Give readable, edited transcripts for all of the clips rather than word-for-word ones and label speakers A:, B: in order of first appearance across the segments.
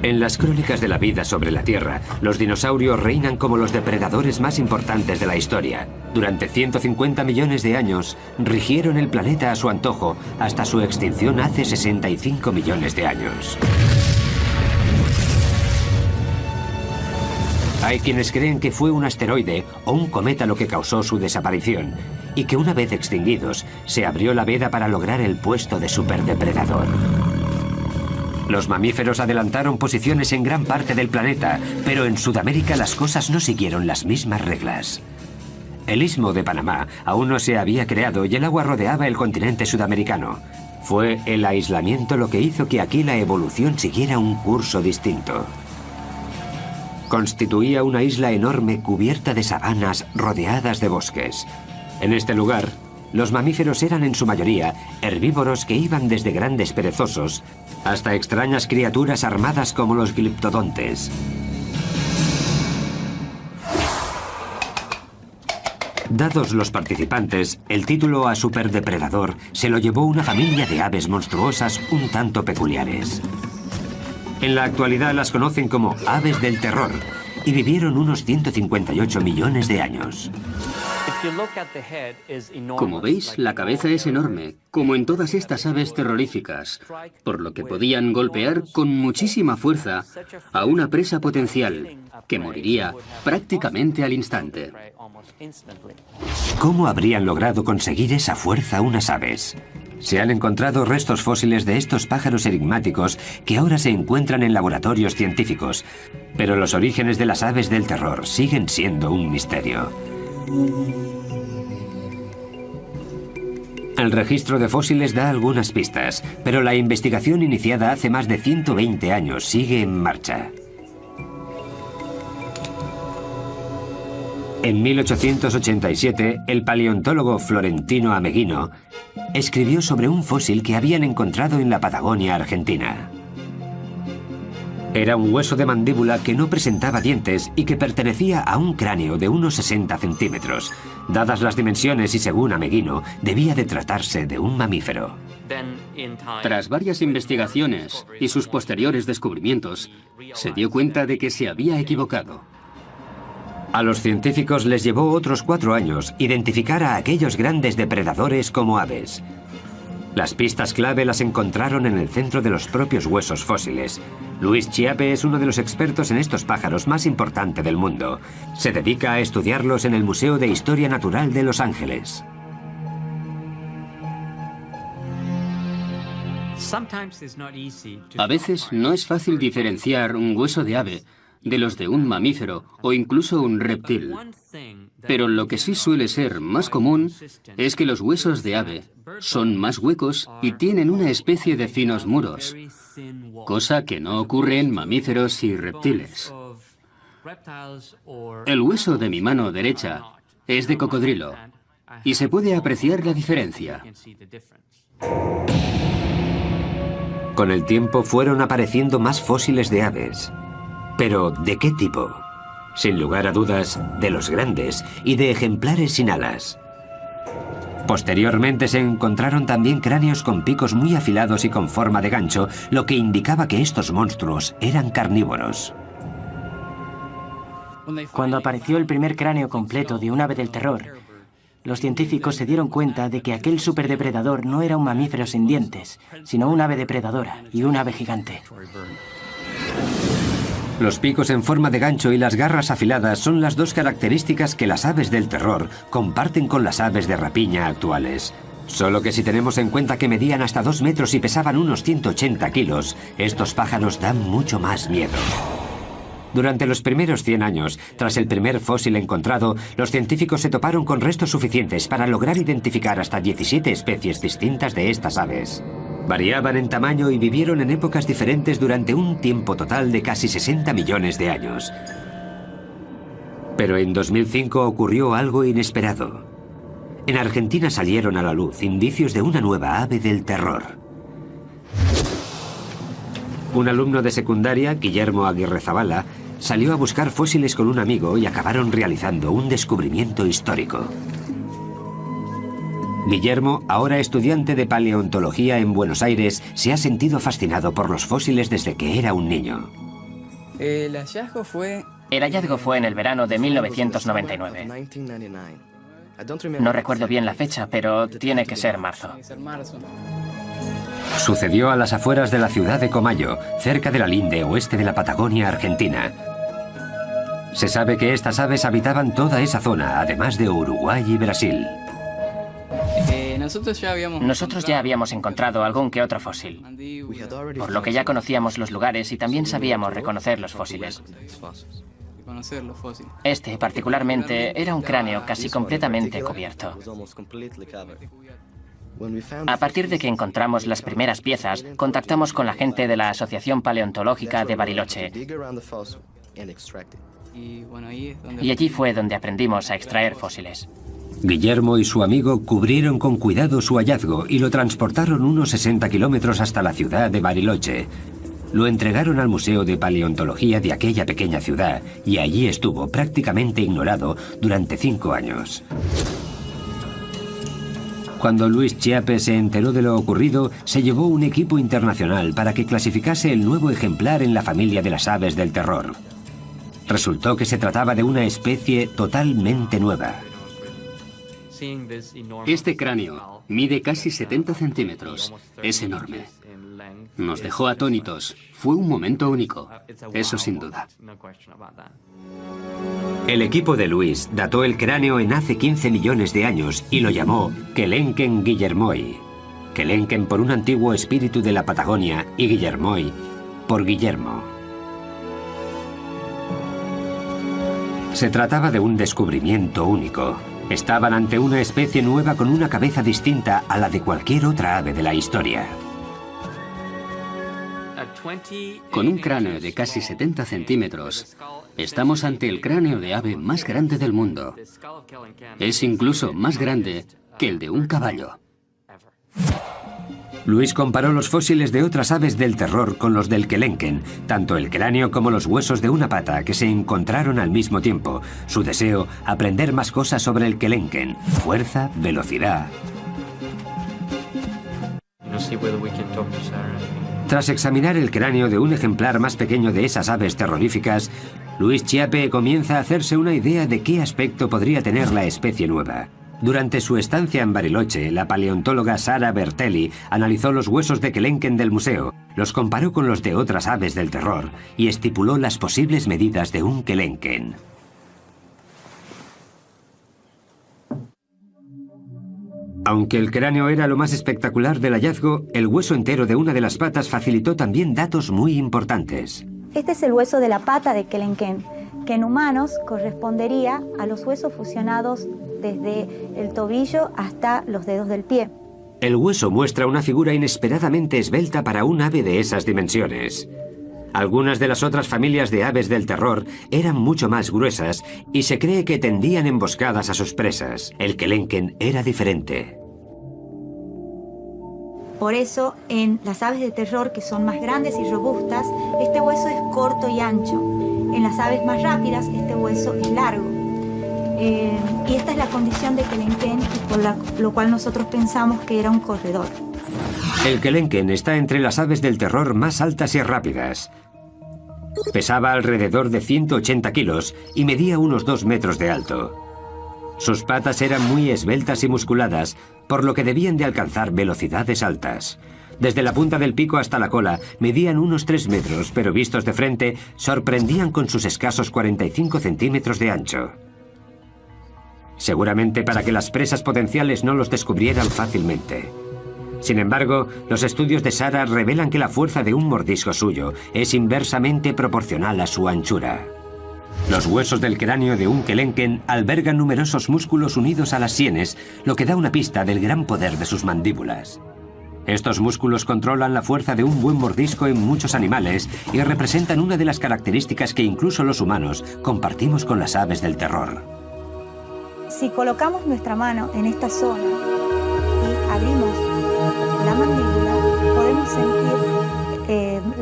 A: En las crónicas de la vida sobre la Tierra, los dinosaurios reinan como los depredadores más importantes de la historia. Durante 150 millones de años, rigieron el planeta a su antojo hasta su extinción hace 65 millones de años. Hay quienes creen que fue un asteroide o un cometa lo que causó su desaparición, y que una vez extinguidos, se abrió la veda para lograr el puesto de superdepredador. Los mamíferos adelantaron posiciones en gran parte del planeta, pero en Sudamérica las cosas no siguieron las mismas reglas. El Istmo de Panamá aún no se había creado y el agua rodeaba el continente sudamericano. Fue el aislamiento lo que hizo que aquí la evolución siguiera un curso distinto. Constituía una isla enorme cubierta de sabanas rodeadas de bosques. En este lugar, los mamíferos eran en su mayoría herbívoros que iban desde grandes perezosos hasta extrañas criaturas armadas como los gliptodontes. Dados los participantes, el título a superdepredador se lo llevó una familia de aves monstruosas un tanto peculiares. En la actualidad las conocen como aves del terror y vivieron unos 158 millones de años.
B: Como veis, la cabeza es enorme, como en todas estas aves terroríficas, por lo que podían golpear con muchísima fuerza a una presa potencial, que moriría prácticamente al instante.
A: ¿Cómo habrían logrado conseguir esa fuerza unas aves? Se han encontrado restos fósiles de estos pájaros enigmáticos que ahora se encuentran en laboratorios científicos, pero los orígenes de las aves del terror siguen siendo un misterio. El registro de fósiles da algunas pistas, pero la investigación iniciada hace más de 120 años sigue en marcha. En 1887, el paleontólogo Florentino Ameghino escribió sobre un fósil que habían encontrado en la Patagonia argentina. Era un hueso de mandíbula que no presentaba dientes y que pertenecía a un cráneo de unos 60 centímetros. Dadas las dimensiones y según Ameghino, debía de tratarse de un mamífero.
B: Tras varias investigaciones y sus posteriores descubrimientos, se dio cuenta de que se había equivocado.
A: A los científicos les llevó otros 4 años identificar a aquellos grandes depredadores como aves. Las pistas clave las encontraron en el centro de los propios huesos fósiles. Luis Chiappe es uno de los expertos en estos pájaros más importante del mundo. Se dedica a estudiarlos en el Museo de Historia Natural de Los Ángeles.
B: A veces no es fácil diferenciar un hueso de ave de los de un mamífero o incluso un reptil. Pero lo que sí suele ser más común es que los huesos de ave son más huecos y tienen una especie de finos muros, cosa que no ocurre en mamíferos y reptiles. El hueso de mi mano derecha es de cocodrilo y se puede apreciar la diferencia.
A: Con el tiempo fueron apareciendo más fósiles de aves. ¿Pero de qué tipo? Sin lugar a dudas, de los grandes y de ejemplares sin alas. Posteriormente se encontraron también cráneos con picos muy afilados y con forma de gancho, lo que indicaba que estos monstruos eran carnívoros.
C: Cuando apareció el primer cráneo completo de un ave del terror, los científicos se dieron cuenta de que aquel superdepredador no era un mamífero sin dientes, sino un ave depredadora y un ave gigante.
A: Los picos en forma de gancho y las garras afiladas son las dos características que las aves del terror comparten con las aves de rapiña actuales. Solo que si tenemos en cuenta que medían hasta 2 metros y pesaban unos 180 kilos, estos pájaros dan mucho más miedo. Durante los primeros 100 años, tras el primer fósil encontrado, los científicos se toparon con restos suficientes para lograr identificar hasta 17 especies distintas de estas aves. Variaban en tamaño y vivieron en épocas diferentes durante un tiempo total de casi 60 millones de años. Pero en 2005 ocurrió algo inesperado. En Argentina salieron a la luz indicios de una nueva ave del terror. Un alumno de secundaria, Guillermo Aguirre Zabala, salió a buscar fósiles con un amigo y acabaron realizando un descubrimiento histórico. Guillermo, ahora estudiante de paleontología en Buenos Aires, se ha sentido fascinado por los fósiles desde que era un niño.
D: El hallazgo fue...
C: El hallazgo fue en el verano de 1999. No recuerdo bien la fecha, pero tiene que ser marzo.
A: Sucedió a las afueras de la ciudad de Comayo, cerca de la linde oeste de la Patagonia Argentina. Se sabe que estas aves habitaban toda esa zona, además de Uruguay y Brasil.
C: Nosotros ya habíamos encontrado algún que otro fósil, por lo que ya conocíamos los lugares y también sabíamos reconocer los fósiles. Este, particularmente, era un cráneo casi completamente cubierto. A partir de que encontramos las primeras piezas, contactamos con la gente de la Asociación Paleontológica de Bariloche. Y allí fue donde aprendimos a extraer fósiles.
A: Guillermo y su amigo cubrieron con cuidado su hallazgo y lo transportaron unos 60 kilómetros hasta la ciudad de Bariloche. Lo entregaron al Museo de Paleontología de aquella pequeña ciudad y allí estuvo prácticamente ignorado durante 5 años. Cuando Luis Chiappe se enteró de lo ocurrido, se llevó un equipo internacional para que clasificase el nuevo ejemplar en la familia de las aves del terror. Resultó que se trataba de una especie totalmente nueva.
B: Este cráneo mide casi 70 centímetros. Es enorme. Nos dejó atónitos. Fue un momento único. Eso sin duda.
A: El equipo de Luis dató el cráneo en hace 15 millones de años y lo llamó Kelenken guillermoi. Kelenken por un antiguo espíritu de la Patagonia y Guillermoi por Guillermo. Se trataba de un descubrimiento único. Estaban ante una especie nueva con una cabeza distinta a la de cualquier otra ave de la historia.
B: Con un cráneo de casi 70 centímetros, estamos ante el cráneo de ave más grande del mundo. Es incluso más grande que el de un caballo.
A: Luis comparó los fósiles de otras aves del terror con los del Kelenken, tanto el cráneo como los huesos de una pata que se encontraron al mismo tiempo. Su deseo, aprender más cosas sobre el Kelenken, fuerza, velocidad. Tras examinar el cráneo de un ejemplar más pequeño de esas aves terroríficas, Luis Chiappe comienza a hacerse una idea de qué aspecto podría tener la especie nueva. Durante su estancia en Bariloche, la paleontóloga Sara Bertelli analizó los huesos de Kelenken del museo, los comparó con los de otras aves del terror y estipuló las posibles medidas de un Kelenken. Aunque el cráneo era lo más espectacular del hallazgo, el hueso entero de una de las patas facilitó también datos muy importantes.
E: Este es el hueso de la pata de Kelenken, que en humanos correspondería a los huesos fusionados desde el tobillo hasta los dedos del pie.
A: El hueso muestra una figura inesperadamente esbelta para un ave de esas dimensiones. Algunas de las otras familias de aves del terror eran mucho más gruesas y se cree que tendían emboscadas a sus presas. El Kelenken era diferente.
E: Por eso, en las aves de terror, que son más grandes y robustas, este hueso es corto y ancho. En las aves más rápidas, este hueso es largo. Y esta es la condición de Kelenken, por lo cual nosotros pensamos que era un corredor.
A: El Kelenken está entre las aves del terror más altas y rápidas. Pesaba alrededor de 180 kilos y medía unos 2 metros de alto. Sus patas eran muy esbeltas y musculadas, por lo que debían de alcanzar velocidades altas. Desde la punta del pico hasta la cola medían unos 3 metros, pero vistos de frente sorprendían con sus escasos 45 centímetros de ancho. Seguramente para que las presas potenciales no los descubrieran fácilmente. Sin embargo, los estudios de Sara revelan que la fuerza de un mordisco suyo es inversamente proporcional a su anchura. Los huesos del cráneo de un Kelenken albergan numerosos músculos unidos a las sienes, lo que da una pista del gran poder de sus mandíbulas. Estos músculos controlan la fuerza de un buen mordisco en muchos animales y representan una de las características que incluso los humanos compartimos con las aves del terror.
E: Si colocamos nuestra mano en esta zona y abrimos la mandíbula, podemos sentir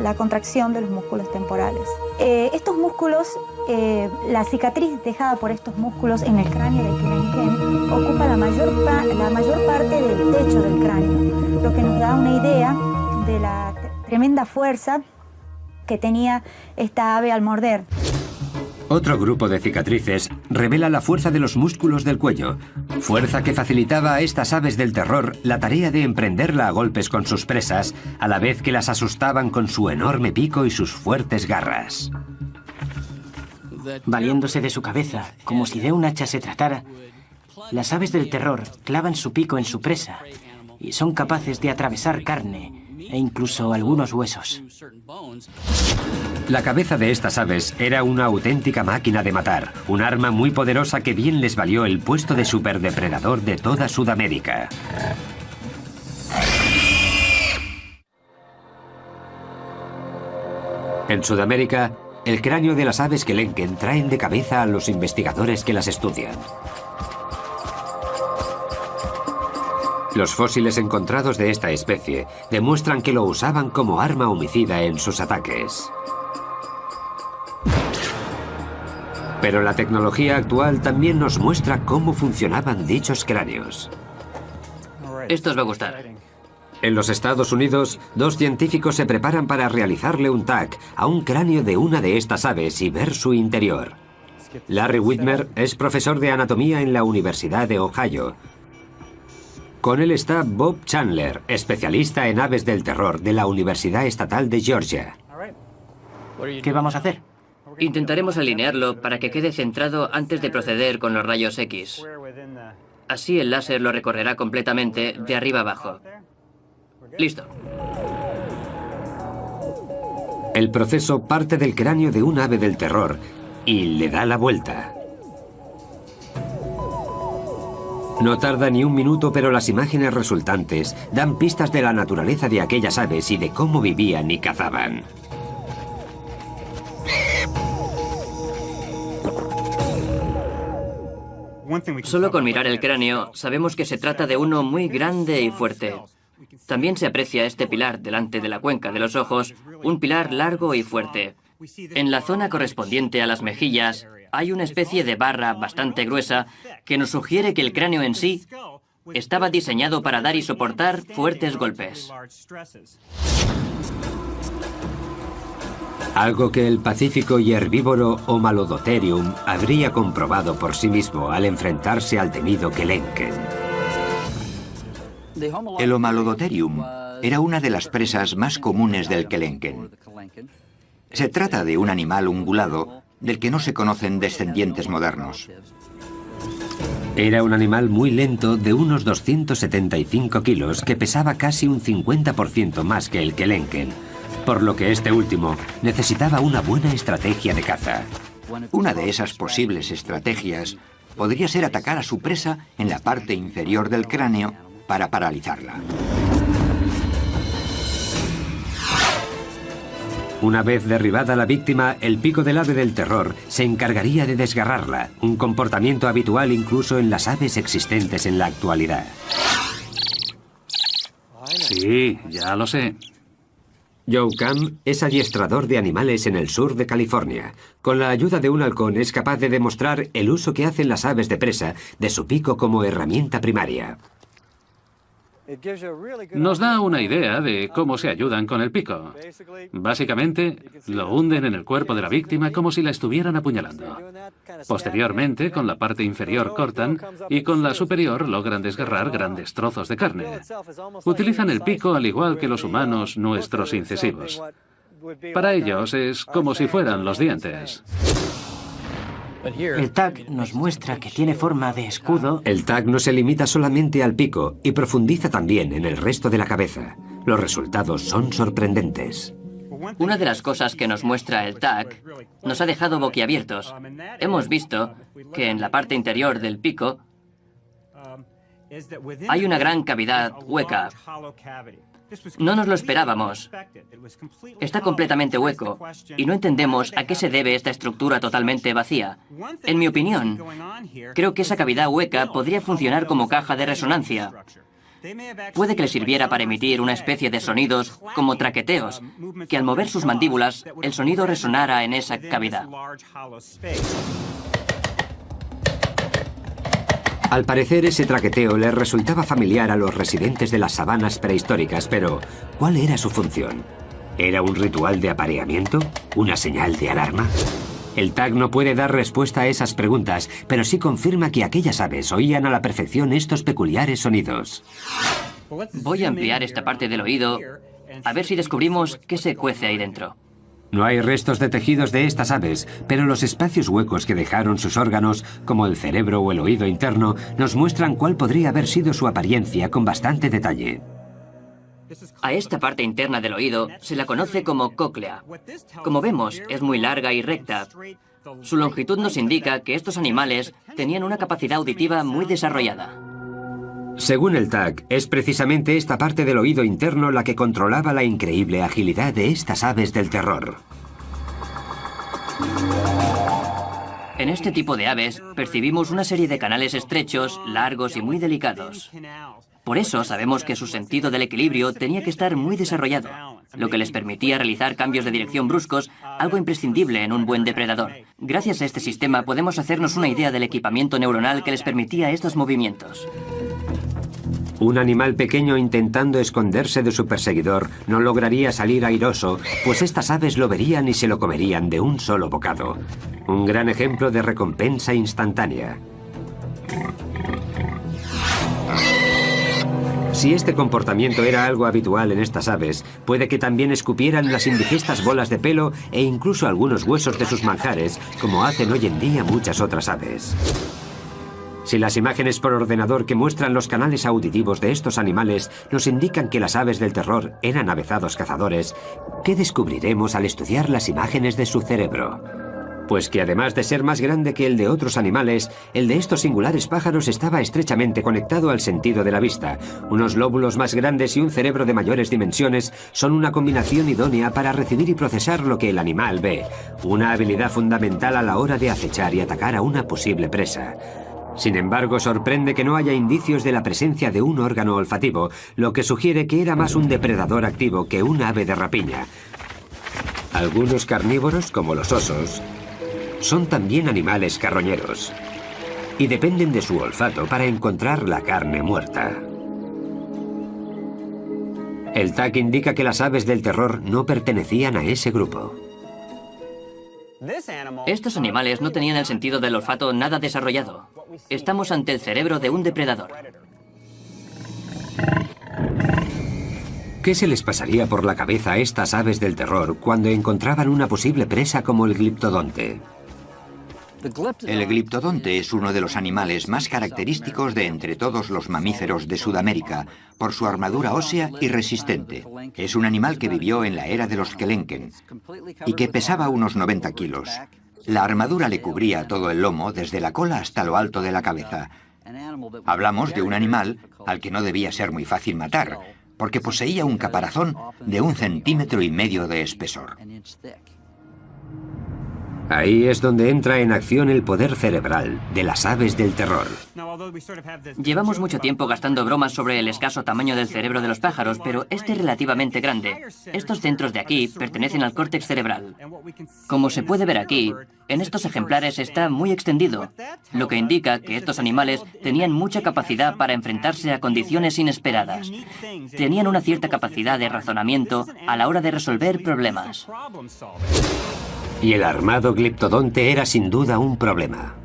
E: la contracción de los músculos temporales. Estos músculos, la cicatriz dejada por estos músculos en el cráneo de Kelenken ocupa la mayor parte del techo del cráneo, lo que nos da una idea de la tremenda fuerza que tenía esta ave al morder.
A: Otro grupo de cicatrices revela la fuerza de los músculos del cuello, fuerza que facilitaba a estas aves del terror la tarea de emprenderla a golpes con sus presas, a la vez que las asustaban con su enorme pico y sus fuertes garras.
C: Valiéndose de su cabeza, como si de un hacha se tratara, las aves del terror clavan su pico en su presa y son capaces de atravesar carne e incluso algunos huesos.
A: La cabeza de estas aves era una auténtica máquina de matar, un arma muy poderosa que bien les valió el puesto de superdepredador de toda Sudamérica. En Sudamérica, el cráneo de las aves Kelenken traen de cabeza a los investigadores que las estudian. Los fósiles encontrados de esta especie demuestran que lo usaban como arma homicida en sus ataques. Pero la tecnología actual también nos muestra cómo funcionaban dichos cráneos.
D: Esto os va a gustar.
A: En los Estados Unidos, 2 científicos se preparan para realizarle un TAC a un cráneo de una de estas aves y ver su interior. Larry Whitmer es profesor de anatomía en la Universidad de Ohio. Con él está Bob Chandler, especialista en aves del terror de la Universidad Estatal de Georgia.
C: ¿Qué vamos a hacer?
D: Intentaremos alinearlo para que quede centrado antes de proceder con los rayos X. Así el láser lo recorrerá completamente de arriba abajo. Listo.
A: El proceso parte del cráneo de un ave del terror y le da la vuelta. No tarda ni un minuto, pero las imágenes resultantes dan pistas de la naturaleza de aquellas aves y de cómo vivían y cazaban.
D: Solo con mirar el cráneo sabemos que se trata de uno muy grande y fuerte. También se aprecia este pilar delante de la cuenca de los ojos, un pilar largo y fuerte. En la zona correspondiente a las mejillas hay una especie de barra bastante gruesa que nos sugiere que el cráneo en sí estaba diseñado para dar y soportar fuertes golpes.
A: Algo que el pacífico y herbívoro Homalodotherium habría comprobado por sí mismo al enfrentarse al temido Kelenken.
F: El Homalodotherium era una de las presas más comunes del Kelenken. Se trata de un animal ungulado del que no se conocen descendientes modernos.
A: Era un animal muy lento de unos 275 kilos que pesaba casi un 50% más que el Kelenken, por lo que este último necesitaba una buena estrategia de caza.
F: Una de esas posibles estrategias podría ser atacar a su presa en la parte inferior del cráneo para paralizarla.
A: Una vez derribada la víctima, el pico del ave del terror se encargaría de desgarrarla, un comportamiento habitual incluso en las aves existentes en la actualidad.
G: Sí, ya lo sé.
A: Joe Camp es adiestrador de animales en el sur de California. Con la ayuda de un halcón es capaz de demostrar el uso que hacen las aves de presa de su pico como herramienta primaria.
G: Nos da una idea de cómo se ayudan con el pico. Básicamente, lo hunden en el cuerpo de la víctima como si la estuvieran apuñalando. Posteriormente, con la parte inferior cortan y con la superior logran desgarrar grandes trozos de carne. Utilizan el pico al igual que los humanos nuestros incisivos. Para ellos es como si fueran los dientes.
C: El TAC nos muestra que tiene forma de escudo.
A: El TAC no se limita solamente al pico y profundiza también en el resto de la cabeza. Los resultados son sorprendentes.
D: Una de las cosas que nos muestra el TAC nos ha dejado boquiabiertos. Hemos visto que en la parte interior del pico hay una gran cavidad hueca. No nos lo esperábamos. Está completamente hueco y no entendemos a qué se debe esta estructura totalmente vacía. En mi opinión, creo que esa cavidad hueca podría funcionar como caja de resonancia. Puede que le sirviera para emitir una especie de sonidos como traqueteos, que al mover sus mandíbulas, el sonido resonara en esa cavidad.
A: Al parecer, ese traqueteo les resultaba familiar a los residentes de las sabanas prehistóricas, pero ¿cuál era su función? ¿Era un ritual de apareamiento? ¿Una señal de alarma? El TAC no puede dar respuesta a esas preguntas, pero sí confirma que aquellas aves oían a la perfección estos peculiares sonidos.
D: Voy a ampliar esta parte del oído a ver si descubrimos qué se cuece ahí dentro.
A: No hay restos de tejidos de estas aves, pero los espacios huecos que dejaron sus órganos, como el cerebro o el oído interno, nos muestran cuál podría haber sido su apariencia con bastante detalle.
D: A esta parte interna del oído se la conoce como cóclea. Como vemos, es muy larga y recta. Su longitud nos indica que estos animales tenían una capacidad auditiva muy desarrollada.
A: Según el TAC, es precisamente esta parte del oído interno la que controlaba la increíble agilidad de estas aves del terror.
D: En este tipo de aves percibimos una serie de canales estrechos, largos y muy delicados. Por eso sabemos que su sentido del equilibrio tenía que estar muy desarrollado, lo que les permitía realizar cambios de dirección bruscos, algo imprescindible en un buen depredador. Gracias a este sistema podemos hacernos una idea del equipamiento neuronal que les permitía estos movimientos.
A: Un animal pequeño intentando esconderse de su perseguidor no lograría salir airoso, pues estas aves lo verían y se lo comerían de un solo bocado. Un gran ejemplo de recompensa instantánea. Si este comportamiento era algo habitual en estas aves, puede que también escupieran las indigestas bolas de pelo e incluso algunos huesos de sus manjares, como hacen hoy en día muchas otras aves. Si las imágenes por ordenador que muestran los canales auditivos de estos animales nos indican que las aves del terror eran avezados cazadores, ¿qué descubriremos al estudiar las imágenes de su cerebro? Pues que además de ser más grande que el de otros animales, el de estos singulares pájaros estaba estrechamente conectado al sentido de la vista. Unos lóbulos más grandes y un cerebro de mayores dimensiones son una combinación idónea para recibir y procesar lo que el animal ve, una habilidad fundamental a la hora de acechar y atacar a una posible presa. Sin embargo, sorprende que no haya indicios de la presencia de un órgano olfativo, lo que sugiere que era más un depredador activo que un ave de rapiña. Algunos carnívoros, como los osos, son también animales carroñeros y dependen de su olfato para encontrar la carne muerta. El TAC indica que las aves del terror no pertenecían a ese grupo.
D: Estos animales no tenían el sentido del olfato nada desarrollado. Estamos ante el cerebro de un depredador.
A: ¿Qué se les pasaría por la cabeza a estas aves del terror cuando encontraban una posible presa como el gliptodonte?
F: El gliptodonte es uno de los animales más característicos de entre todos los mamíferos de Sudamérica, por su armadura ósea y resistente. Es un animal que vivió en la era de los Kelenken y que pesaba unos 90 kilos. La armadura le cubría todo el lomo, desde la cola hasta lo alto de la cabeza. Hablamos de un animal al que no debía ser muy fácil matar, porque poseía un caparazón de 1,5 centímetros de espesor.
A: Ahí es donde entra en acción el poder cerebral de las aves del terror.
D: Llevamos mucho tiempo gastando bromas sobre el escaso tamaño del cerebro de los pájaros, pero este es relativamente grande. Estos centros de aquí pertenecen al córtex cerebral. Como se puede ver aquí, en estos ejemplares está muy extendido, lo que indica que estos animales tenían mucha capacidad para enfrentarse a condiciones inesperadas. Tenían una cierta capacidad de razonamiento a la hora de resolver problemas.
A: Y el armado gliptodonte era sin duda un problema.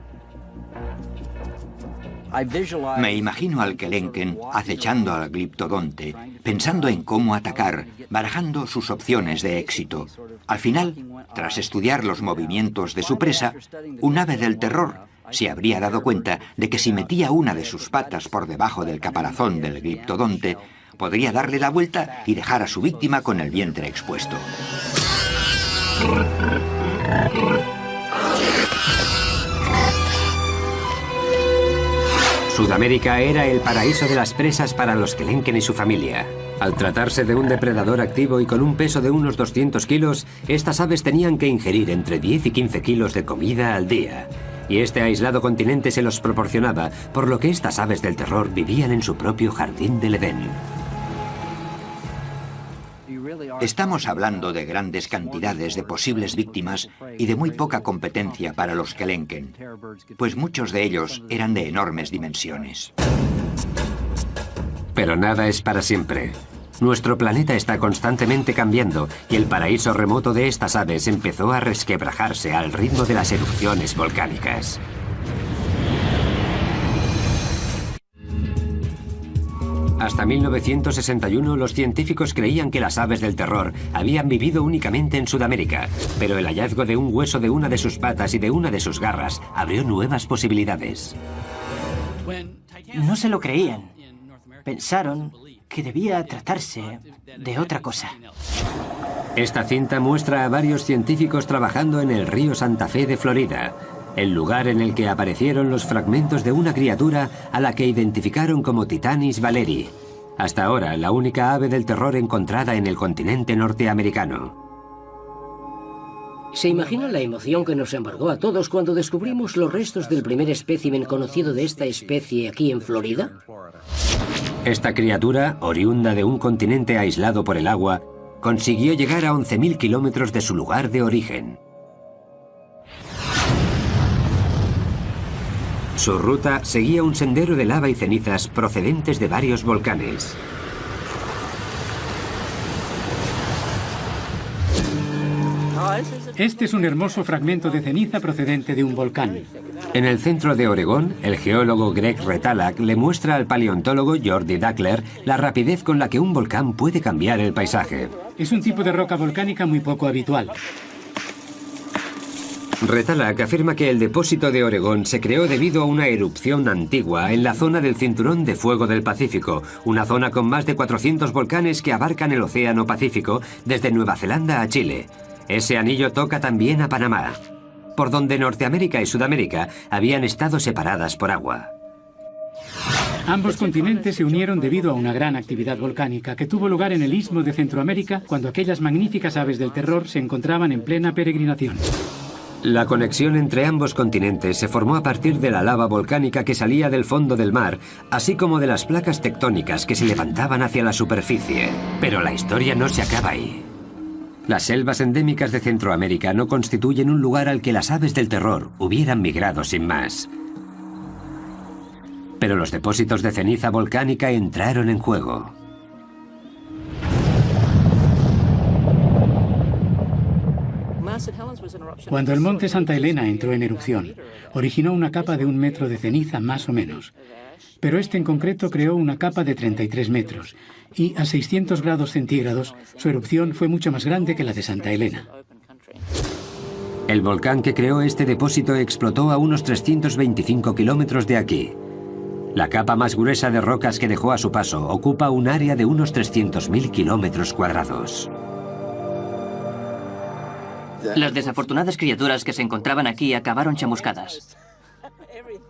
F: Me imagino al Kelenken acechando al gliptodonte, pensando en cómo atacar, barajando sus opciones de éxito. Al final, tras estudiar los movimientos de su presa, un ave del terror se habría dado cuenta de que si metía una de sus patas por debajo del caparazón del gliptodonte, podría darle la vuelta y dejar a su víctima con el vientre expuesto.
A: Sudamérica era el paraíso de las presas para los Kelenken y su familia. Al tratarse de un depredador activo y con un peso de unos 200 kilos, estas aves tenían que ingerir entre 10 y 15 kilos de comida al día. Y este aislado continente se los proporcionaba, por lo que estas aves del terror vivían en su propio jardín del Edén.
F: Estamos hablando de grandes cantidades de posibles víctimas y de muy poca competencia para los Kelenken, pues muchos de ellos eran de enormes dimensiones.
A: Pero nada es para siempre. Nuestro planeta está constantemente cambiando y el paraíso remoto de estas aves empezó a resquebrajarse al ritmo de las erupciones volcánicas. Hasta 1961 los científicos creían que las aves del terror habían vivido únicamente en Sudamérica, pero el hallazgo de un hueso de una de sus patas y de una de sus garras abrió nuevas posibilidades.
C: No se lo creían. Pensaron que debía tratarse de otra cosa.
A: Esta cinta muestra a varios científicos trabajando en el río Santa Fe de Florida, el lugar en el que aparecieron los fragmentos de una criatura a la que identificaron como Titanis valeri, hasta ahora la única ave del terror encontrada en el continente norteamericano.
H: ¿Se imagina la emoción que nos embargó a todos cuando descubrimos los restos del primer espécimen conocido de esta especie aquí en Florida?
A: Esta criatura, oriunda de un continente aislado por el agua, consiguió llegar a 11.000 kilómetros de su lugar de origen. Su ruta seguía un sendero de lava y cenizas procedentes de varios volcanes.
I: Este es un hermoso fragmento de ceniza procedente de un volcán.
A: En el centro de Oregón, el geólogo Greg Retalak le muestra al paleontólogo Jordi Dackler la rapidez con la que un volcán puede cambiar el paisaje.
I: Es un tipo de roca volcánica muy poco habitual.
A: Retalak afirma que el depósito de Oregón se creó debido a una erupción antigua en la zona del Cinturón de Fuego del Pacífico, una zona con más de 400 volcanes que abarcan el Océano Pacífico desde Nueva Zelanda a Chile. Ese anillo toca también a Panamá, por donde Norteamérica y Sudamérica habían estado separadas por agua.
I: Ambos continentes se unieron debido a una gran actividad volcánica que tuvo lugar en el Istmo de Centroamérica cuando aquellas magníficas aves del terror se encontraban en plena peregrinación.
A: La conexión entre ambos continentes se formó a partir de la lava volcánica que salía del fondo del mar, así como de las placas tectónicas que se levantaban hacia la superficie. Pero la historia no se acaba ahí. Las selvas endémicas de Centroamérica no constituyen un lugar al que las aves del terror hubieran migrado sin más. Pero los depósitos de ceniza volcánica entraron en juego.
I: Cuando el monte Santa Elena entró en erupción, originó una capa de 1 metro de ceniza más o menos. Pero este en concreto creó una capa de 33 metros y a 600 grados centígrados su erupción fue mucho más grande que la de Santa Elena.
A: El volcán que creó este depósito explotó a unos 325 kilómetros de aquí. La capa más gruesa de rocas que dejó a su paso ocupa un área de unos 300.000 kilómetros cuadrados.
D: Las desafortunadas criaturas que se encontraban aquí acabaron chamuscadas.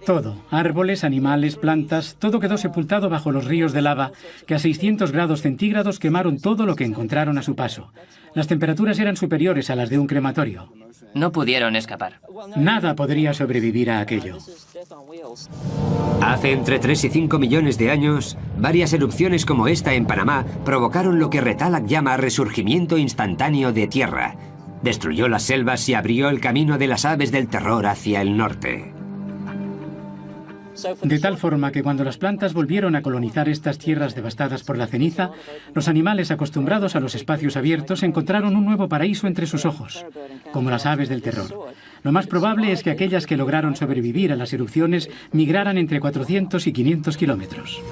I: Todo, árboles, animales, plantas, todo quedó sepultado bajo los ríos de lava que a 600 grados centígrados quemaron todo lo que encontraron a su paso. Las temperaturas eran superiores a las de un crematorio.
D: No pudieron escapar.
I: Nada podría sobrevivir a aquello.
A: Hace entre 3 y 5 millones de años, varias erupciones como esta en Panamá provocaron lo que Retalak llama resurgimiento instantáneo de tierra. Destruyó las selvas y abrió el camino de las aves del terror hacia el norte.
I: De tal forma que cuando las plantas volvieron a colonizar estas tierras devastadas por la ceniza, los animales acostumbrados a los espacios abiertos encontraron un nuevo paraíso entre sus ojos, como las aves del terror. Lo más probable es que aquellas que lograron sobrevivir a las erupciones migraran entre 400 y 500 kilómetros.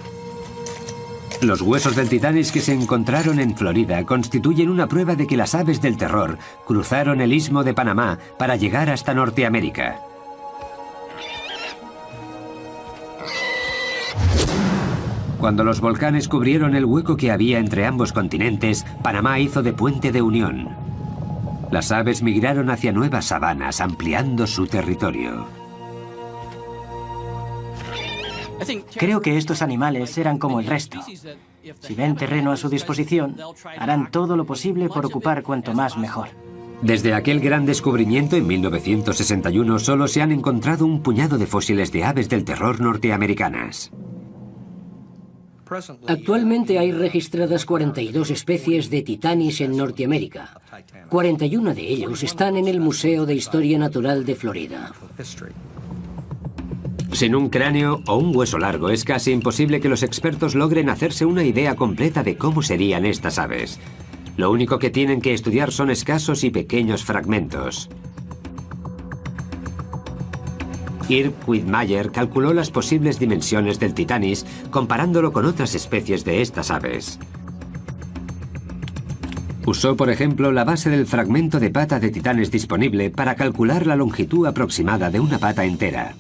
A: Los huesos del Titanis que se encontraron en Florida constituyen una prueba de que las aves del terror cruzaron el Istmo de Panamá para llegar hasta Norteamérica. Cuando los volcanes cubrieron el hueco que había entre ambos continentes, Panamá hizo de puente de unión. Las aves migraron hacia nuevas sabanas, ampliando su territorio.
C: Creo que estos animales eran como el resto. Si ven terreno a su disposición, harán todo lo posible por ocupar cuanto más mejor.
A: Desde aquel gran descubrimiento en 1961 solo se han encontrado un puñado de fósiles de aves del terror norteamericanas.
H: Actualmente hay registradas 42 especies de Titanis en Norteamérica. 41 de ellos están en el Museo de Historia Natural de Florida.
A: Sin un cráneo o un hueso largo es casi imposible que los expertos logren hacerse una idea completa de cómo serían estas aves. Lo único que tienen que estudiar son escasos y pequeños fragmentos. Irv Quagmire calculó las posibles dimensiones del Titanis comparándolo con otras especies de estas aves. Usó, por ejemplo, la base del fragmento de pata de Titanes disponible para calcular la longitud aproximada de una pata entera.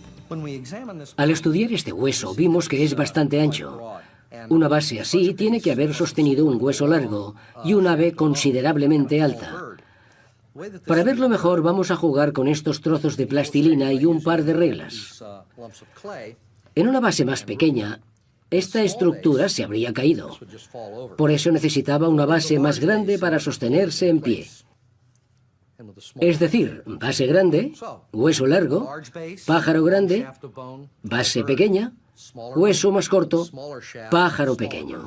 H: Al estudiar este hueso vimos que es bastante ancho. Una base así tiene que haber sostenido un hueso largo y un ave considerablemente alta. Para verlo mejor vamos a jugar con estos trozos de plastilina y un par de reglas. En una base más pequeña, esta estructura se habría caído. Por eso necesitaba una base más grande para sostenerse en pie. Es decir, base grande, hueso largo, pájaro grande, base pequeña, hueso más corto, pájaro pequeño.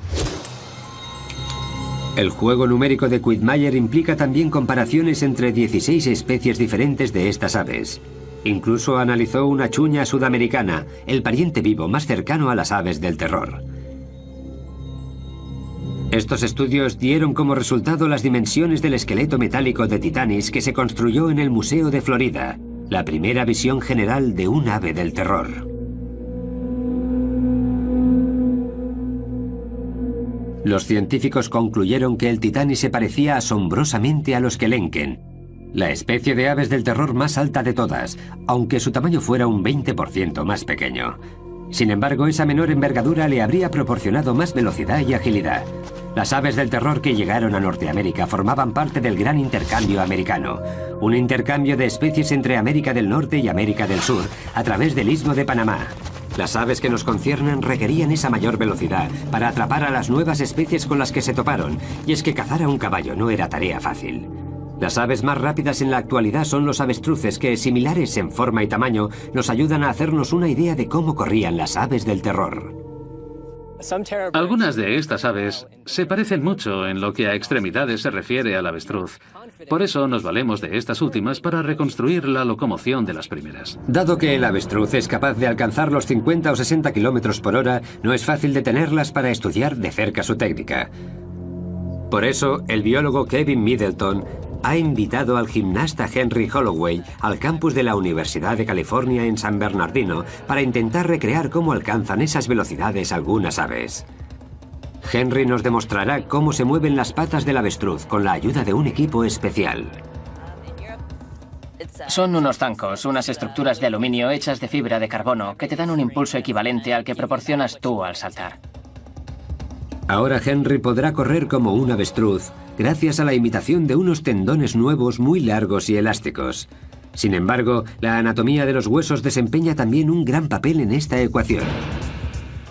A: El juego numérico de Quagmire implica también comparaciones entre 16 especies diferentes de estas aves. Incluso analizó una chuña sudamericana, el pariente vivo más cercano a las aves del terror. Estos estudios dieron como resultado las dimensiones del esqueleto metálico de Titanis que se construyó en el Museo de Florida, la primera visión general de un ave del terror. Los científicos concluyeron que el Titanis se parecía asombrosamente a los Kelenken, la especie de aves del terror más alta de todas, aunque su tamaño fuera un 20% más pequeño. Sin embargo, esa menor envergadura le habría proporcionado más velocidad y agilidad. Las aves del terror que llegaron a Norteamérica formaban parte del Gran Intercambio Americano, un intercambio de especies entre América del Norte y América del Sur, a través del Istmo de Panamá. Las aves que nos conciernen requerían esa mayor velocidad para atrapar a las nuevas especies con las que se toparon, y es que cazar a un caballo no era tarea fácil. Las aves más rápidas en la actualidad son los avestruces que, similares en forma y tamaño, nos ayudan a hacernos una idea de cómo corrían las aves del terror.
G: Algunas de estas aves se parecen mucho en lo que a extremidades se refiere al avestruz. Por eso nos valemos de estas últimas para reconstruir la locomoción de las primeras.
A: Dado que el avestruz es capaz de alcanzar los 50 o 60 kilómetros por hora, no es fácil detenerlas para estudiar de cerca su técnica. Por eso, el biólogo Kevin Middleton ha invitado al gimnasta Henry Holloway al campus de la Universidad de California en San Bernardino para intentar recrear cómo alcanzan esas velocidades algunas aves. Henry nos demostrará cómo se mueven las patas del avestruz con la ayuda de un equipo especial.
J: Son unos zancos, unas estructuras de aluminio hechas de fibra de carbono que te dan un impulso equivalente al que proporcionas tú al saltar.
A: Ahora Henry podrá correr como un avestruz, gracias a la imitación de unos tendones nuevos muy largos y elásticos. Sin embargo, la anatomía de los huesos desempeña también un gran papel en esta ecuación.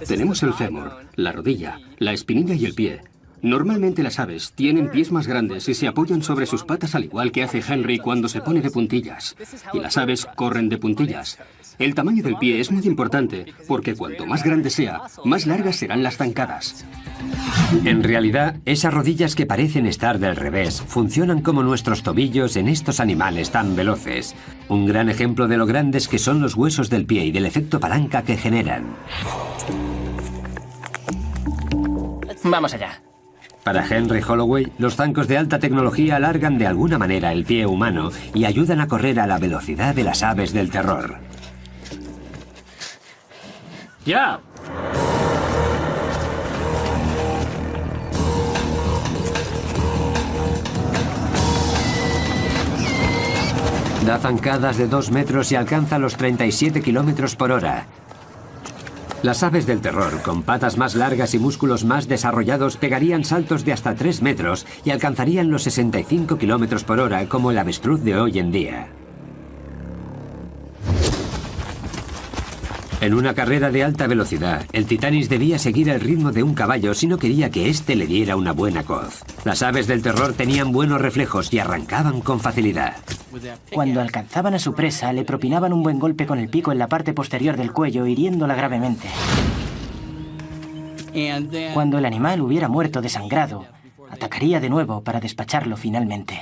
B: Tenemos el fémur, la rodilla, la espinilla y el pie. Normalmente las aves tienen pies más grandes y se apoyan sobre sus patas al igual que hace Henry cuando se pone de puntillas. Y las aves corren de puntillas. El tamaño del pie es muy importante porque cuanto más grande sea, más largas serán las zancadas.
A: En realidad, esas rodillas que parecen estar del revés funcionan como nuestros tobillos en estos animales tan veloces. Un gran ejemplo de lo grandes que son los huesos del pie y del efecto palanca que generan.
J: Vamos allá.
A: Para Henry Holloway, los zancos de alta tecnología alargan de alguna manera el pie humano y ayudan a correr a la velocidad de las aves del terror.
G: ¡Ya!
A: Da zancadas de 2 metros y alcanza los 37 kilómetros por hora. Las aves del terror, con patas más largas y músculos más desarrollados, pegarían saltos de hasta 3 metros y alcanzarían los 65 kilómetros por hora como el avestruz de hoy en día. En una carrera de alta velocidad, el Titanis debía seguir el ritmo de un caballo si no quería que éste le diera una buena coz. Las aves del terror tenían buenos reflejos y arrancaban con facilidad.
C: Cuando alcanzaban a su presa, le propinaban un buen golpe con el pico en la parte posterior del cuello, hiriéndola gravemente. Cuando el animal hubiera muerto desangrado, atacaría de nuevo para despacharlo finalmente.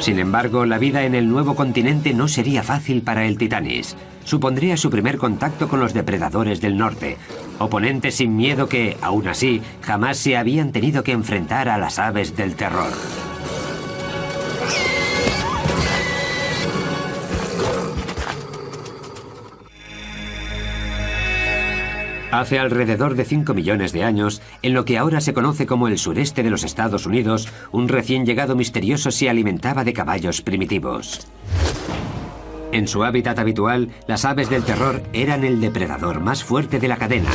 A: Sin embargo, la vida en el nuevo continente no sería fácil para el Titanis. Supondría su primer contacto con los depredadores del norte, oponentes sin miedo que, aún así, jamás se habían tenido que enfrentar a las aves del terror. Hace alrededor de 5 millones de años, en lo que ahora se conoce como el sureste de los Estados Unidos, un recién llegado misterioso se alimentaba de caballos primitivos. En su hábitat habitual, las aves del terror eran el depredador más fuerte de la cadena,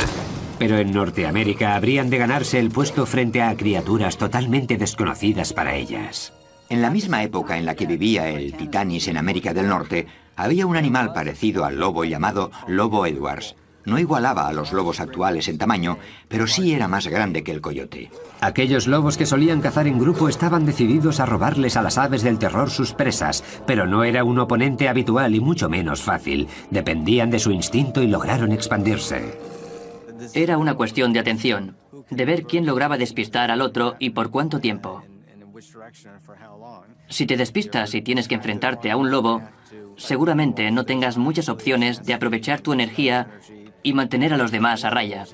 A: pero en Norteamérica habrían de ganarse el puesto frente a criaturas totalmente desconocidas para ellas.
F: En la misma época en la que vivía el Titanis en América del Norte, había un animal parecido al lobo llamado lobo Edwards. No igualaba a los lobos actuales en tamaño, pero sí era más grande que el coyote.
A: Aquellos lobos que solían cazar en grupo estaban decididos a robarles a las aves del terror sus presas, pero no era un oponente habitual y mucho menos fácil. Dependían de su instinto y lograron expandirse.
D: Era una cuestión de atención, de ver quién lograba despistar al otro y por cuánto tiempo. Si te despistas y tienes que enfrentarte a un lobo, seguramente no tengas muchas opciones de aprovechar tu energía y mantener a los demás a raya.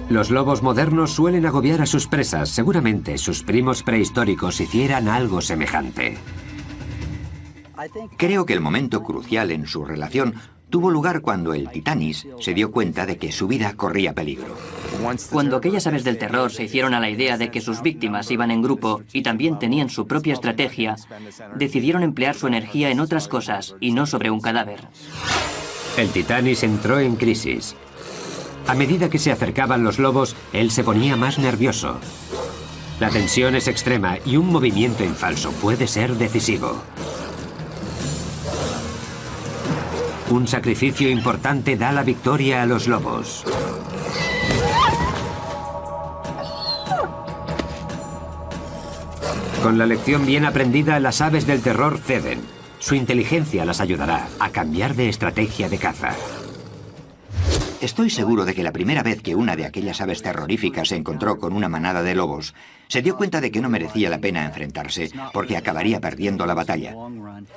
A: Los lobos modernos suelen agobiar a sus presas. Seguramente sus primos prehistóricos hicieran algo semejante.
F: Creo que el momento crucial en su relación tuvo lugar cuando el Titanis se dio cuenta de que su vida corría peligro.
D: Cuando aquellas aves del terror se hicieron a la idea de que sus víctimas iban en grupo y también tenían su propia estrategia, decidieron emplear su energía en otras cosas y no sobre un cadáver.
A: El Titanis entró en crisis. A medida que se acercaban los lobos, él se ponía más nervioso. La tensión es extrema y un movimiento en falso puede ser decisivo. Un sacrificio importante da la victoria a los lobos. Con la lección bien aprendida, las aves del terror ceden. Su inteligencia las ayudará a cambiar de estrategia de caza.
F: Estoy seguro de que la primera vez que una de aquellas aves terroríficas se encontró con una manada de lobos, se dio cuenta de que no merecía la pena enfrentarse, porque acabaría perdiendo la batalla.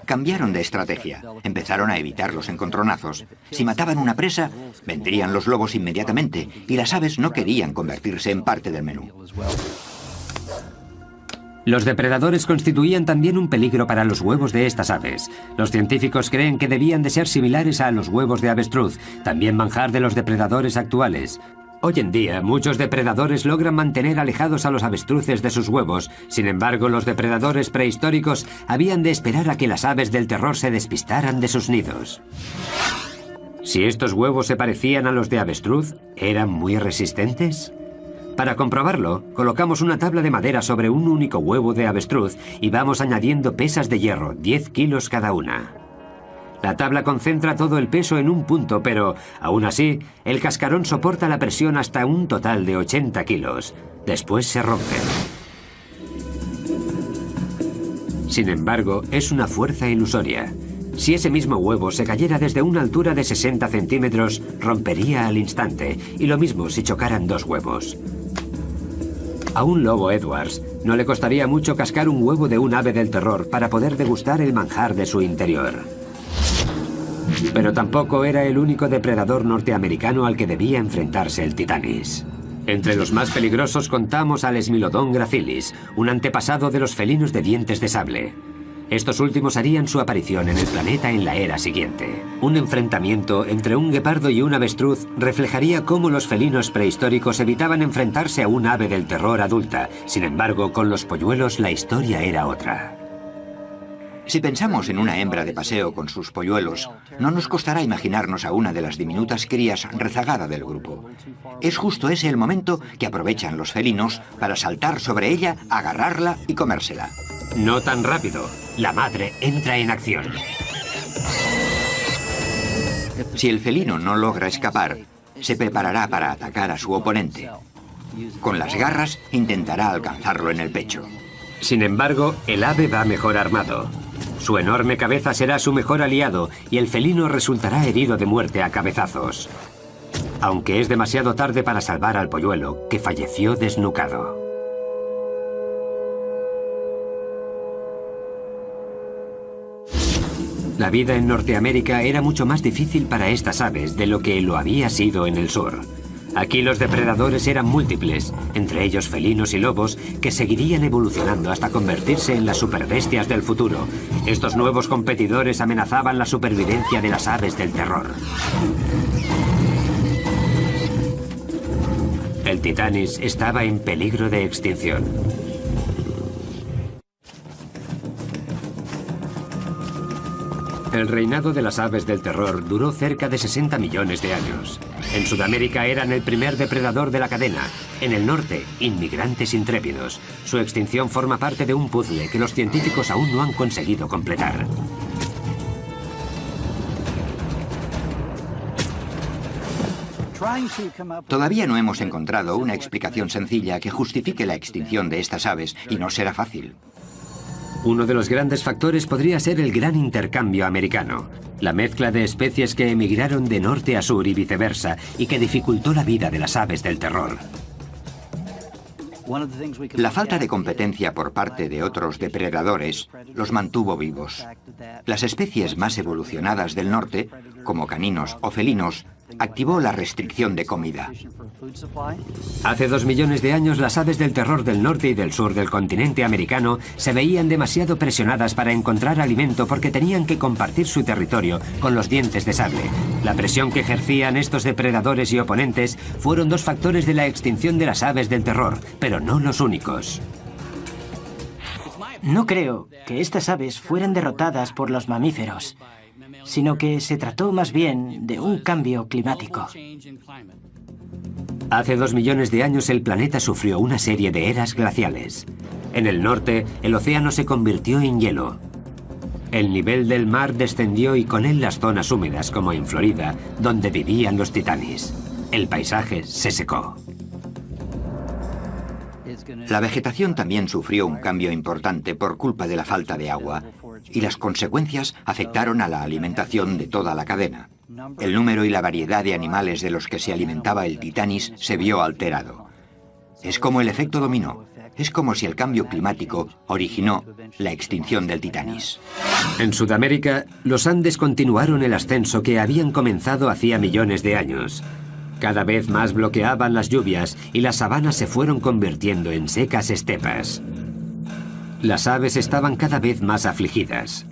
F: Cambiaron de estrategia, empezaron a evitar los encontronazos. Si mataban una presa, vendrían los lobos inmediatamente, y las aves no querían convertirse en parte del menú.
A: Los depredadores constituían también un peligro para los huevos de estas aves. Los científicos creen que debían de ser similares a los huevos de avestruz, también manjar de los depredadores actuales. Hoy en día, muchos depredadores logran mantener alejados a los avestruces de sus huevos. Sin embargo, los depredadores prehistóricos habían de esperar a que las aves del terror se despistaran de sus nidos. Si estos huevos se parecían a los de avestruz, ¿eran muy resistentes? Para comprobarlo, colocamos una tabla de madera sobre un único huevo de avestruz y vamos añadiendo pesas de hierro, 10 kilos cada una. La tabla concentra todo el peso en un punto, pero, aún así, el cascarón soporta la presión hasta un total de 80 kilos. Después se rompen. Sin embargo, es una fuerza ilusoria. Si ese mismo huevo se cayera desde una altura de 60 centímetros, rompería al instante, y lo mismo si chocaran dos huevos. A un lobo Edwards no le costaría mucho cascar un huevo de un ave del terror para poder degustar el manjar de su interior. Pero tampoco era el único depredador norteamericano al que debía enfrentarse el Titanis. Entre los más peligrosos contamos al Smilodon gracilis, un antepasado de los felinos de dientes de sable. Estos últimos harían su aparición en el planeta en la era siguiente. Un enfrentamiento entre un guepardo y un avestruz reflejaría cómo los felinos prehistóricos evitaban enfrentarse a un ave del terror adulta. Sin embargo, con los polluelos la historia era otra.
F: Si pensamos en una hembra de paseo con sus polluelos, no nos costará imaginarnos a una de las diminutas crías rezagada del grupo. Es justo ese el momento que aprovechan los felinos para saltar sobre ella, agarrarla y comérsela.
A: No tan rápido. La madre entra en acción.
F: Si el felino no logra escapar, se preparará para atacar a su oponente. Con las garras intentará alcanzarlo en el pecho.
A: Sin embargo, el ave va mejor armado. Su enorme cabeza será su mejor aliado y el felino resultará herido de muerte a cabezazos. Aunque es demasiado tarde para salvar al polluelo, que falleció desnucado. La vida en Norteamérica era mucho más difícil para estas aves de lo que lo había sido en el sur. Aquí los depredadores eran múltiples, entre ellos felinos y lobos, que seguirían evolucionando hasta convertirse en las superbestias del futuro. Estos nuevos competidores amenazaban la supervivencia de las aves del terror. El Titanis estaba en peligro de extinción. El reinado de las aves del terror duró cerca de 60 millones de años. En Sudamérica eran el primer depredador de la cadena. En el norte, inmigrantes intrépidos. Su extinción forma parte de un puzzle que los científicos aún no han conseguido completar.
F: Todavía no hemos encontrado una explicación sencilla que justifique la extinción de estas aves, y no será fácil.
A: Uno de los grandes factores podría ser el gran intercambio americano, la mezcla de especies que emigraron de norte a sur y viceversa, y que dificultó la vida de las aves del terror.
F: La falta de competencia por parte de otros depredadores los mantuvo vivos. Las especies más evolucionadas del norte, como caninos o felinos, activó la restricción de comida.
A: Hace 2 millones de años las aves del terror del norte y del sur del continente americano se veían demasiado presionadas para encontrar alimento porque tenían que compartir su territorio con los dientes de sable. La presión que ejercían estos depredadores y oponentes fueron 2 factores de la extinción de las aves del terror, pero no los únicos.
C: No creo que estas aves fueran derrotadas por los mamíferos, sino que se trató más bien de un cambio climático.
A: Hace 2 millones de años el planeta sufrió una serie de eras glaciales. En el norte, el océano se convirtió en hielo. El nivel del mar descendió y con él las zonas húmedas, como en Florida, donde vivían los titanis. El paisaje se secó.
F: La vegetación también sufrió un cambio importante por culpa de la falta de agua, y las consecuencias afectaron a la alimentación de toda la cadena. El número y la variedad de animales de los que se alimentaba el Titanis se vio alterado. Es como el efecto dominó. Es como si el cambio climático originó la extinción del Titanis.
A: En Sudamérica, los Andes continuaron el ascenso que habían comenzado hacía millones de años. Cada vez más bloqueaban las lluvias y las sabanas se fueron convirtiendo en secas estepas. Las aves estaban cada vez más afligidas.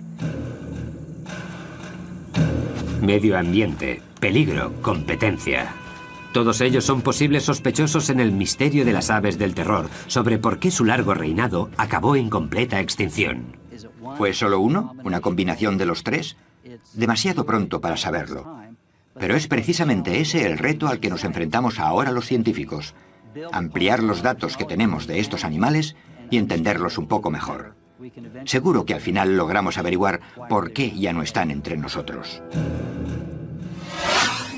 A: Medio ambiente, peligro, competencia. Todos ellos son posibles sospechosos en el misterio de las aves del terror sobre por qué su largo reinado acabó en completa extinción.
F: ¿Fue solo uno? ¿Una combinación de los 3? Demasiado pronto para saberlo. Pero es precisamente ese el reto al que nos enfrentamos ahora los científicos. Ampliar los datos que tenemos de estos animales y entenderlos un poco mejor. Seguro que al final logramos averiguar por qué ya no están entre nosotros.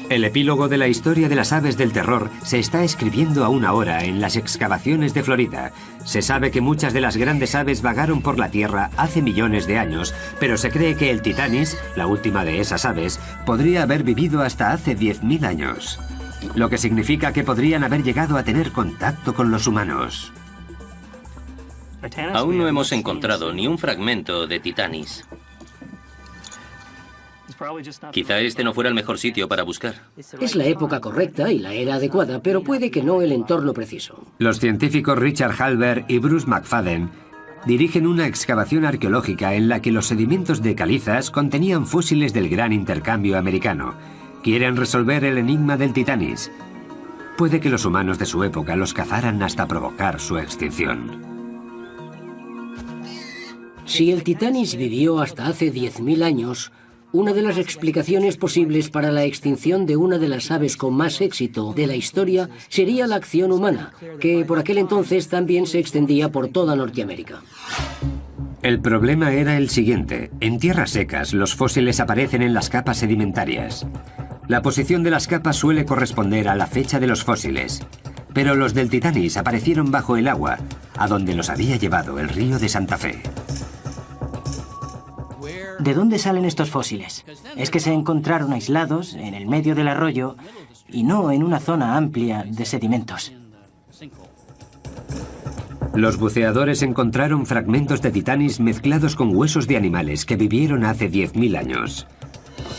A: El epílogo de la historia de las aves del terror se está escribiendo aún ahora en las excavaciones de Florida. Se sabe que muchas de las grandes aves vagaron por la Tierra hace millones de años, pero se cree que el Titanis, la última de esas aves, podría haber vivido hasta hace 10.000 años. Lo que significa que podrían haber llegado a tener contacto con los humanos.
K: Aún no hemos encontrado ni un fragmento de Titanis. Quizá este no fuera el mejor sitio para buscar.
H: Es la época correcta y la era adecuada, pero puede que no el entorno preciso.
A: Los científicos Richard Halber y Bruce McFadden dirigen una excavación arqueológica en la que los sedimentos de calizas contenían fósiles del gran intercambio americano. Quieren resolver el enigma del Titanis. Puede que los humanos de su época los cazaran hasta provocar su extinción.
H: Si el Titanis vivió hasta hace 10.000 años, una de las explicaciones posibles para la extinción de una de las aves con más éxito de la historia sería la acción humana, que por aquel entonces también se extendía por toda Norteamérica.
A: El problema era el siguiente. En tierras secas, los fósiles aparecen en las capas sedimentarias. La posición de las capas suele corresponder a la fecha de los fósiles. Pero los del Titanis aparecieron bajo el agua, a donde los había llevado el río de Santa Fe.
C: ¿De dónde salen estos fósiles? Es que se encontraron aislados en el medio del arroyo y no en una zona amplia de sedimentos.
A: Los buceadores encontraron fragmentos de Titanis mezclados con huesos de animales que vivieron hace 10.000 años.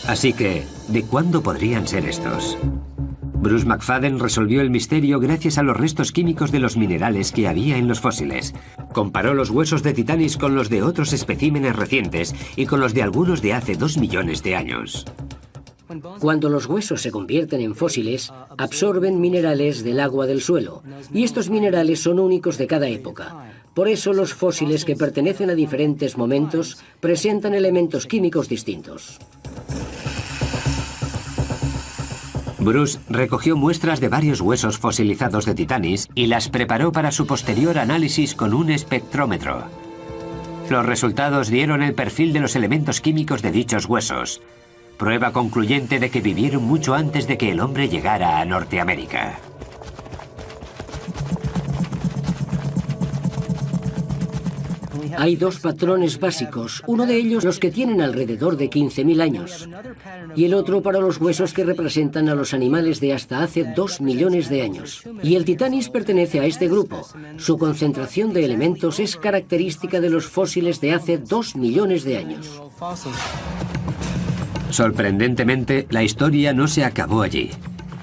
A: Así que, ¿de cuándo podrían ser estos? Bruce McFadden resolvió el misterio gracias a los restos químicos de los minerales que había en los fósiles. Comparó los huesos de Titanis con los de otros especímenes recientes y con los de algunos de hace 2 millones de años.
H: Cuando los huesos se convierten en fósiles, absorben minerales del agua del suelo, y estos minerales son únicos de cada época. Por eso los fósiles que pertenecen a diferentes momentos presentan elementos químicos distintos.
A: Bruce recogió muestras de varios huesos fosilizados de Titanis y las preparó para su posterior análisis con un espectrómetro. Los resultados dieron el perfil de los elementos químicos de dichos huesos, prueba concluyente de que vivieron mucho antes de que el hombre llegara a Norteamérica.
H: Hay dos patrones básicos, uno de ellos los que tienen alrededor de 15.000 años, y el otro para los huesos que representan a los animales de hasta hace 2 millones de años. Y el Titanis pertenece a este grupo. Su concentración de elementos es característica de los fósiles de hace 2 millones de años.
A: Sorprendentemente, la historia no se acabó allí.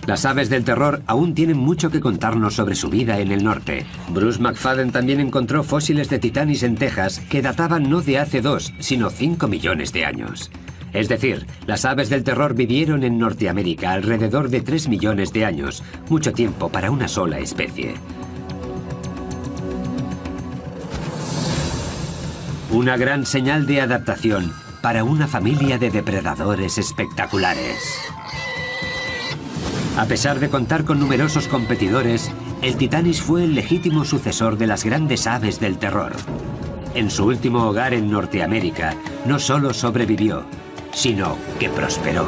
A: Las aves del terror aún tienen mucho que contarnos sobre su vida en el norte. Bruce McFadden también encontró fósiles de Titanis en Texas que databan no de hace 2, sino 5 millones de años. Es decir, las aves del terror vivieron en Norteamérica alrededor de 3 millones de años, mucho tiempo para una sola especie. Una gran señal de adaptación para una familia de depredadores espectaculares. A pesar de contar con numerosos competidores, el Titanis fue el legítimo sucesor de las grandes aves del terror. En su último hogar en Norteamérica, no solo sobrevivió, sino que prosperó.